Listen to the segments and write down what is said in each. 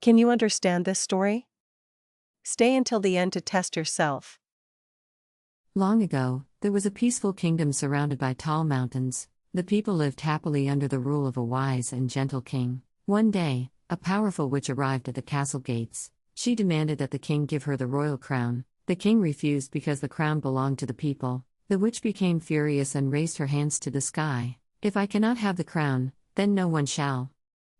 Can you understand this story? Stay until the end to test yourself. Long ago, there was a peaceful kingdom surrounded by tall mountains. The people lived happily under the rule of a wise and gentle king. One day, a powerful witch arrived at the castle gates. She demanded that the king give her the royal crown. The king refused because the crown belonged to the people. The witch became furious and raised her hands to the sky. "If I cannot have the crown, then no one shall,"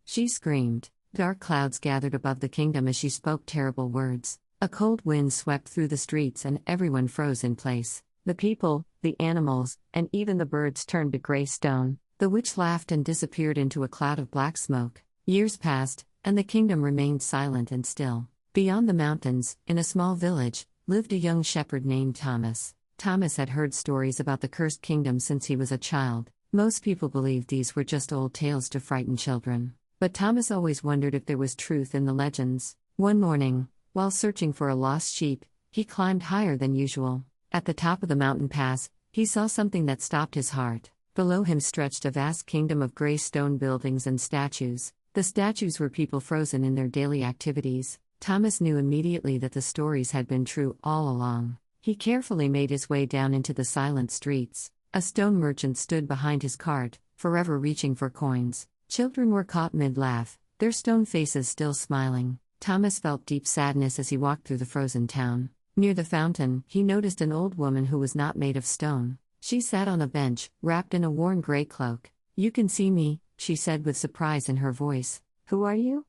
she screamed. Dark clouds gathered above the kingdom as she spoke terrible words. A cold wind swept through the streets and everyone froze in place. The people, the animals, and even the birds turned to gray stone. The witch laughed and disappeared into a cloud of black smoke. Years passed, and the kingdom remained silent and still. Beyond the mountains, in a small village, lived a young shepherd named Thomas. Thomas had heard stories about the cursed kingdom since he was a child. Most people believed these were just old tales to frighten children. But Thomas always wondered if there was truth in the legends. One morning, while searching for a lost sheep, he climbed higher than usual. At the top of the mountain pass, he saw something that stopped his heart. Below him stretched a vast kingdom of gray stone buildings and statues. The statues were people frozen in their daily activities. Thomas knew immediately that the stories had been true all along. He carefully made his way down into the silent streets. A stone merchant stood behind his cart, forever reaching for coins. Children were caught mid-laugh, their stone faces still smiling. Thomas felt deep sadness as he walked through the frozen town. Near the fountain, he noticed an old woman who was not made of stone. She sat on a bench, wrapped in a worn gray cloak. "You can see me," she said with surprise in her voice. "Who are you?"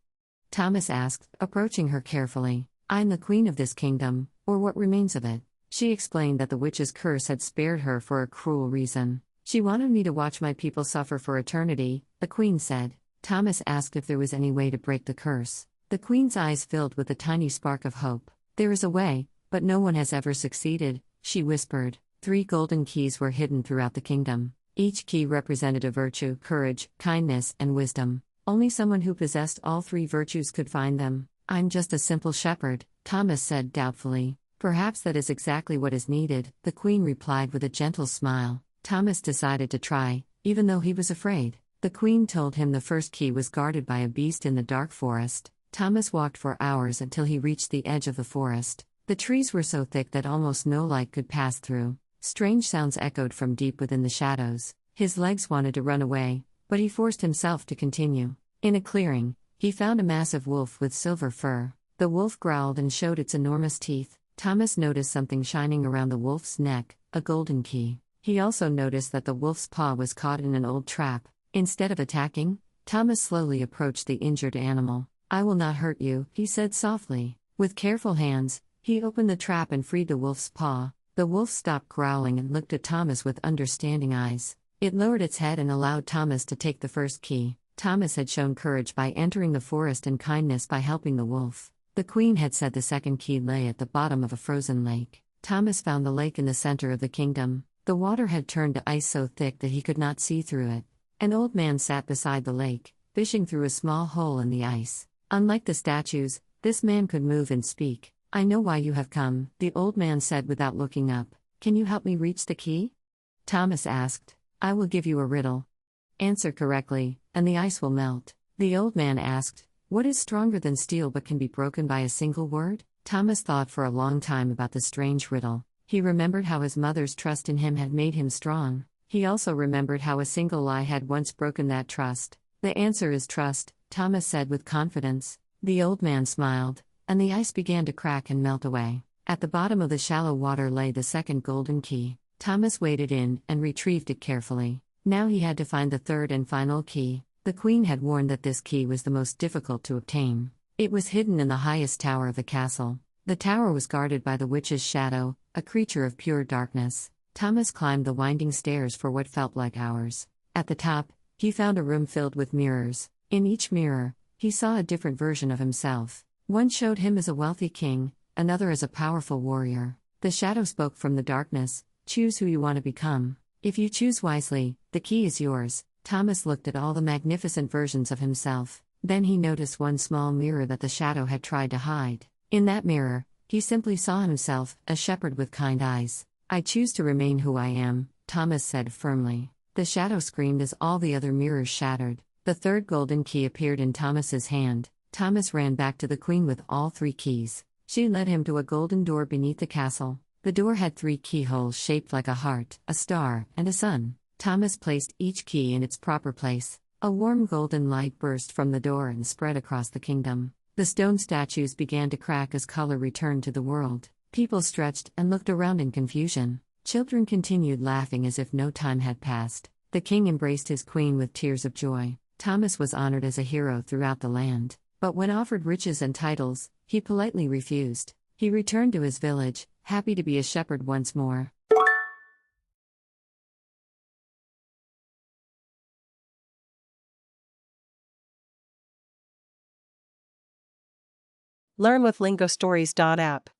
Thomas asked, approaching her carefully. "I'm the queen of this kingdom, or what remains of it." She explained that the witch's curse had spared her for a cruel reason. "She wanted me to watch my people suffer for eternity," the queen said. Thomas asked if there was any way to break the curse. The queen's eyes filled with a tiny spark of hope. "There is a way, but no one has ever succeeded," she whispered. 3 golden keys were hidden throughout the kingdom. Each key represented a virtue: courage, kindness, and wisdom. Only someone who possessed all 3 virtues could find them. "I'm just a simple shepherd," Thomas said doubtfully. "Perhaps that is exactly what is needed," the queen replied with a gentle smile. Thomas decided to try, even though he was afraid. The queen told him the first key was guarded by a beast in the dark forest. Thomas walked for hours until he reached the edge of the forest. The trees were so thick that almost no light could pass through. Strange sounds echoed from deep within the shadows. His legs wanted to run away, but he forced himself to continue. In a clearing, he found a massive wolf with silver fur. The wolf growled and showed its enormous teeth. Thomas noticed something shining around the wolf's neck, a golden key. He also noticed that the wolf's paw was caught in an old trap. Instead of attacking, Thomas slowly approached the injured animal. "I will not hurt you," he said softly. With careful hands, he opened the trap and freed the wolf's paw. The wolf stopped growling and looked at Thomas with understanding eyes. It lowered its head and allowed Thomas to take the first key. Thomas had shown courage by entering the forest and kindness by helping the wolf. The queen had said the second key lay at the bottom of a frozen lake. Thomas found the lake in the center of the kingdom. The water had turned to ice so thick that he could not see through it. An old man sat beside the lake, fishing through a small hole in the ice. Unlike the statues, this man could move and speak. "I know why you have come," the old man said without looking up. "Can you help me reach the key?" Thomas asked. "I will give you a riddle. Answer correctly, and the ice will melt." The old man asked, "What is stronger than steel but can be broken by a single word?" Thomas thought for a long time about the strange riddle. He remembered how his mother's trust in him had made him strong. He also remembered how a single lie had once broken that trust. "The answer is trust," Thomas said with confidence. The old man smiled, and the ice began to crack and melt away. At the bottom of the shallow water lay the second golden key. Thomas waded in and retrieved it carefully. Now he had to find the third and final key. The queen had warned that this key was the most difficult to obtain. It was hidden in the highest tower of the castle. The tower was guarded by the witch's shadow, a creature of pure darkness. Thomas climbed the winding stairs for what felt like hours. At the top, he found a room filled with mirrors. In each mirror, he saw a different version of himself. One showed him as a wealthy king, another as a powerful warrior. The shadow spoke from the darkness, "Choose who you want to become. If you choose wisely, the key is yours." Thomas looked at all the magnificent versions of himself. Then he noticed one small mirror that the shadow had tried to hide. In that mirror, he simply saw himself, a shepherd with kind eyes. "I choose to remain who I am," Thomas said firmly. The shadow screamed as all the other mirrors shattered. The third golden key appeared in Thomas's hand. Thomas ran back to the queen with all 3 keys. She led him to a golden door beneath the castle. The door had 3 keyholes shaped like a heart, a star, and a sun. Thomas placed each key in its proper place. A warm golden light burst from the door and spread across the kingdom. The stone statues began to crack as color returned to the world. People stretched and looked around in confusion. Children continued laughing as if no time had passed. The king embraced his queen with tears of joy. Thomas was honored as a hero throughout the land. But when offered riches and titles, he politely refused. He returned to his village, happy to be a shepherd once more. Learn with LingoStories.app.